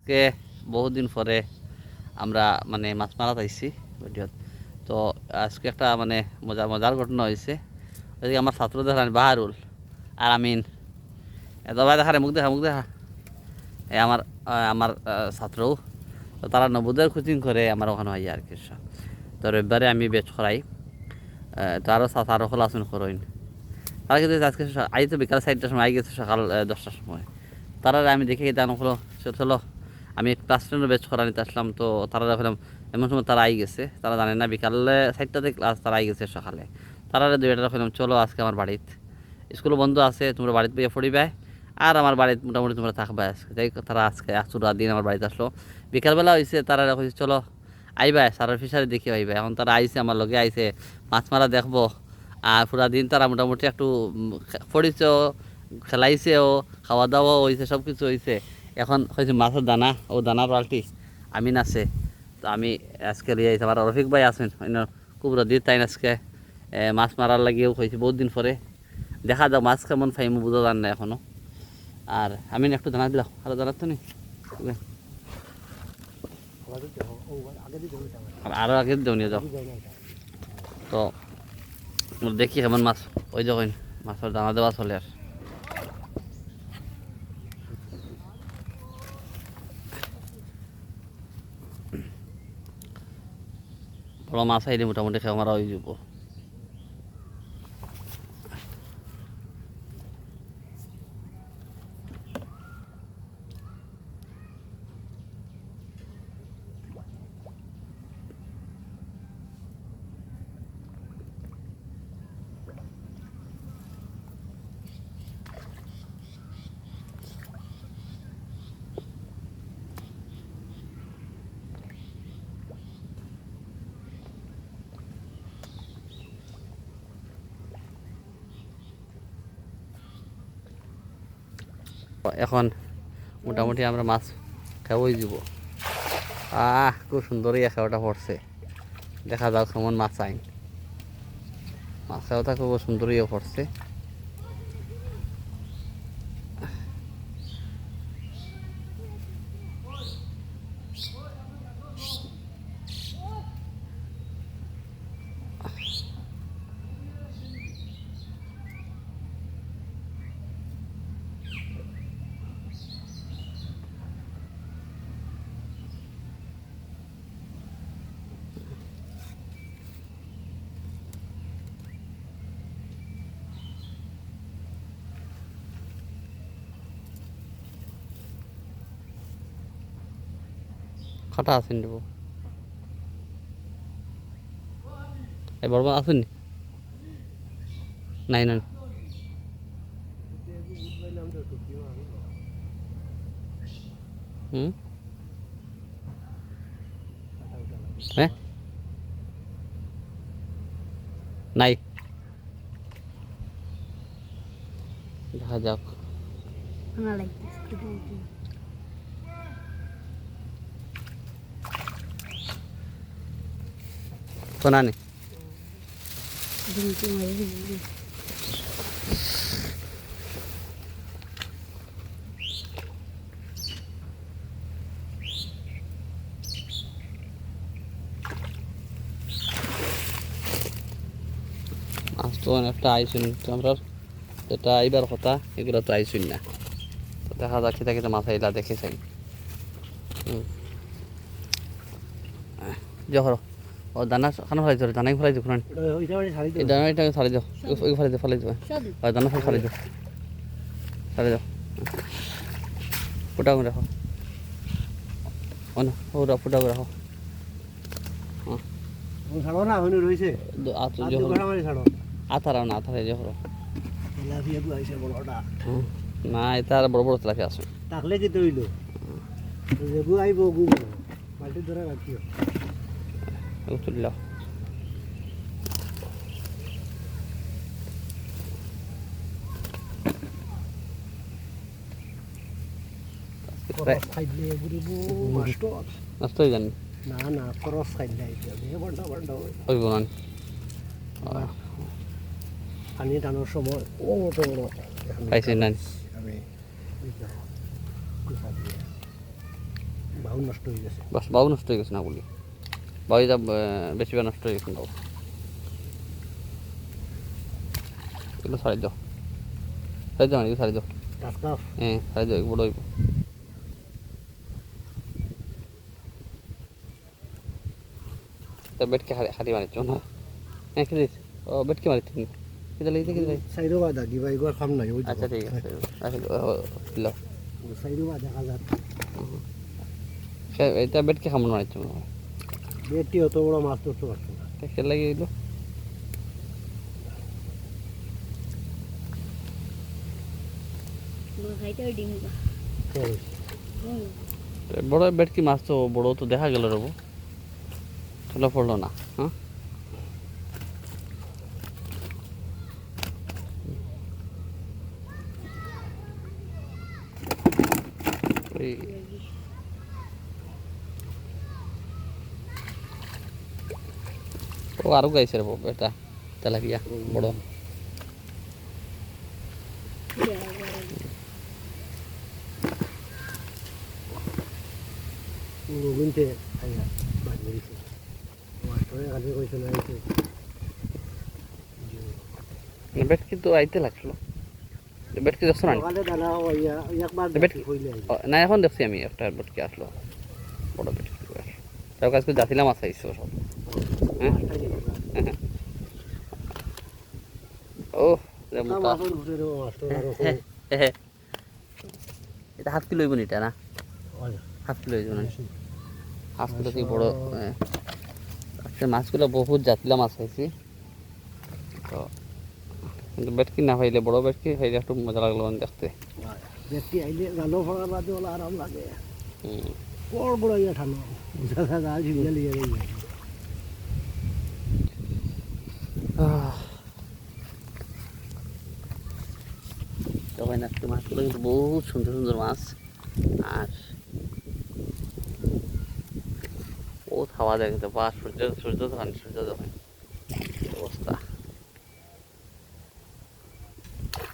কে বহুদিন পরে আমরা মানে মাছ মারা পাইছি ভিডিওত। তো আজকে একটা মানে মজার ঘটনা হয়েছে। ওইদিকে আমার ছাত্র দেখান বাহারুল আর আমিন, দবাই দেখা রে, মুখ দেখা এই আমার আমার ছাত্রও। তো তারা নবোদয়ের কোচিং করে আমার ওখানে হয় আর কি। তো রবিবারে আমি বেচ করাই। তো আরও আরও খোলা আসুন করইন। তারা কিন্তু আজকে আই তো বিকাল 4টার সময় আই গেছে সকাল 10টার সময়। তারা আমি দেখে দান হলো চলো আমি ক্লাস 10 বেচ করা নিতে আসলাম। তো তারা দেখলাম এমন সময় তারা আই গেছে, তারা জানে না বিকালে 4টাতে ক্লাস, তারা আই গেছে সকালে। তারা দুইটা রাখলাম চলো আজকে আমার বাড়িতে স্কুল বন্ধ আছে, তোমরা বাড়িতে বইয়া পড়িবাই আর আমার বাড়িতে মোটামুটি তোমরা থাকবা আজকে। তাই তারা আজকে একচুরা দিন আমার বাড়িতে আসলো। বিকালবেলা হয়েছে, তারা কইছে চলো আইবাই সারার ফিসারি দেখি আইবা। এখন তারা আইছে, আমার লগে আইছে, মাছ মারা দেখবো। আর পুরা দিন তারা মোটামুটি একটু পড়িছেও, খেলাইছেও, খাওয়া দাওয়াও হয়েছে, সব কিছু হয়েছে। এখন হয়েছে মাছের দানা, ও দানার পাল্টি আমিন আছে। তো আমি আজকে লিয়ে আইছি, আমার রফিক ভাই আছেন অন্য খুব রদির তাই আজকে মাছ মারার লাগিয়েও হয়েছে বহুত দিন পরে। দেখা যাক মাছ কেমন ফাইমু বোঝা যান না এখনো। আর আমিন একটু দানা দিলাম, আরো দানা তো নেই, আরো আগে দেও নিয়ে যাও। তো দেখি কেমন মাছ ওই যখন মাছের দানা দেওয়া চলে। আর বড় মাছ আইলে মোটামুটি খেয়ে মারা হয়ে যাব। এখন মোটামুটি আমরা মাছ খাওয়াই যাব। খুব সুন্দরই খাওয়াটা পড়ছে, দেখা যাক কেমন মাছ আইন। মাছ খাওয়াটা খুব সুন্দরই পড়ছে। খাটা আছেন দেবো, এই বড় মাছ আসেন নাই নাই। হ্যাঁ নাই, দেখা যাক। শোনা নি মাছ তো অনেকটা আইসুন, আমরা যেটা আইবার কথা এগুলো তো আইসুন না। তো দেখা যাক কিতা কিতা মাছ আইলা দেখে চাই। যখন ও দানা খানা ফেলাই দিও, দানাই ফেলাই দিও, এই দানাটা ছাড়ি দাও, ওই ফেলাই দিও, দানা ছাড়ি দাও, ছাড়ি দাও, ফুটা করে রাখো, ও না ওরা ফুটা করে রাখো। আথারাও না, আথারে যখন না এটা বড় বড় তেলাপি আছে তাহলে কি তৈল লেবু আইব গু মাটি ধরে রাখিও তুলল। নষ্ট হয়ে যান না না খরচ খাইলে ওই বলান পানি টানোর সময় ও মতো পাইছেন না আমি বাহু নষ্ট হয়ে গেছে বাস বাবু নষ্ট হয়ে গেছে না বলি বাবুটা বেশিবার নষ্ট হয়ে গেছে বাবু এগুলো ছাড়ি দাও ছাড়ি দাও এগুলো ছাড়ি দাও টাটকা হ্যাঁ ছাড়ি দাও বড় হইব তা বেটকে হারি মারিছ না হ্যাঁ খেলিস ও বেটকে মারিত কেটে লাগিয়েছে কেটে লাগিয়েছে সাইডও বাদা দিবা এগুলো খাম নাই ওই আচ্ছা ঠিক আছে রাখিল সাইডও বাদা হাজার এটা বেটকে খামন মারিছ মনে হয় বেটি অত বড় মাছ ধরতে পারছো না কে লাগিয়ে দিল বড় বেটকি মাছ তো বড় তো দেখা গেল রবো চলো পড়লো না হ্যাঁ ও আরো গাইছে রে এটা তেলাপিয়া বড় রবিনতে আইয়া বাদ মেরেছে মাস্টারে কাছে কইছে না আইছে বেটকি তো আইতে লাগছিল বেটকি দেখছো না সকালে দানা হইয়া একবার বেটকি হইলে না এখন দেখছি আমি একটা বেটকি আসলো বড় বেটকি তার কাছে জাতিলাম আছে আইসো সব হ্যাঁ ও মোটা এটা হাফ কিলো হইব নি এটা না হাফ কিলো হইব না হাফ কিলো থেকে বড় আচ্ছা মাছগুলো বহুত জাতিলা মাছ খাইছি তো কিন্তু বেটকি না খাইলে বড় বেটকি খাইলে একটু মজা লাগলো মানে দেখতে ব্যক্তি আইলে জালো ফড়ার বাদে ওলা আরাম লাগে হুম বড় বড় ইয়া ঠানো দাদা ঝুলিয়া লিয়ে গেছে তখন একটা মাছগুলো কিন্তু বহুত সুন্দর সুন্দর মাছ আর বহুত হাওয়া দেয় কিন্তু বা সূর্য সূর্য ধরেন অবস্থা